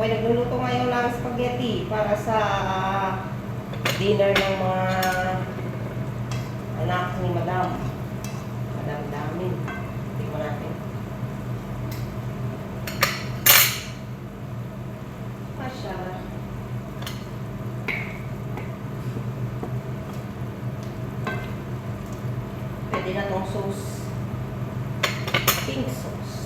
Ako ay nagluluto ngayon ng spaghetti para sa dinner ng mga anak ni Madam. Madam Damin. Tingnan natin. Masya. Pwede na tong sauce. Pink sauce.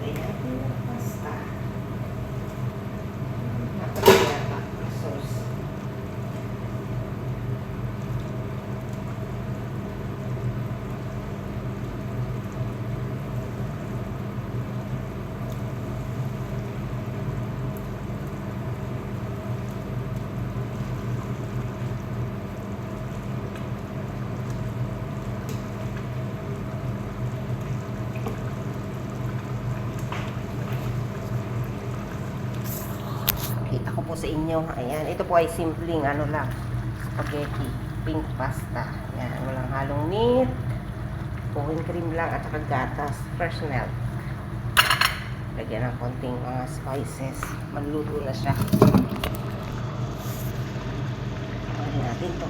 Pwede natin ng pasta. Napakayata ang sauce. Kita ko po sa inyo. Ayan. Ito po ay simpleng ano lang. Spaghetti. Pink pasta. Ayan. Walang halong meat. Puwing cream lang at saka gatas. Fresh milk. Lagyan ng konting mga spices. Maluluto na siya. Pagkain natin to.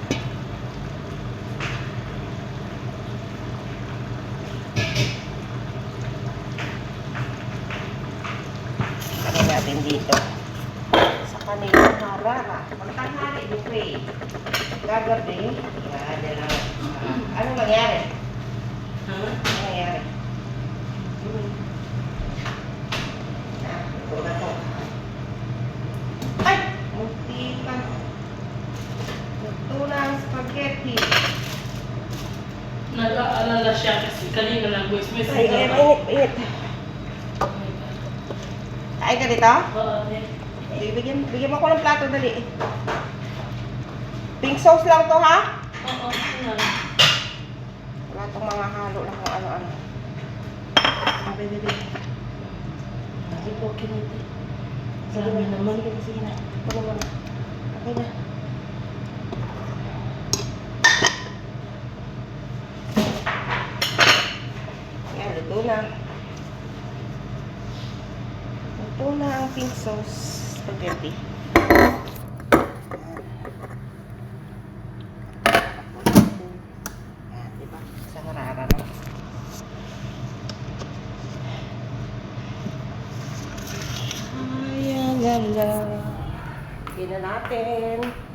Pagkain natin dito. Kanilang harara. Pagtanghali, buffet. Gagabi. Yan lang. Anong nangyari? Anong nangyari? Ito na to. Ay! Munti ka. Ito na ang spaghetti. Nag-aalala siya kasi kanina lang voice Ay, message. init. Kain ka dito? Oo, Bigyan mo ko ng plato, dali. Pink sauce lang to, ha? oo. Wala itong mga halo lang kung ano-ano. Baby. Sige po, kiniti. Sige na. Sige na. Wala mo na. Okay na. Yan, luto na. Luto na ang pink sauce spaghetti. Yan, diba? Isang rara na. Ayan, lala. Bigyan na natin.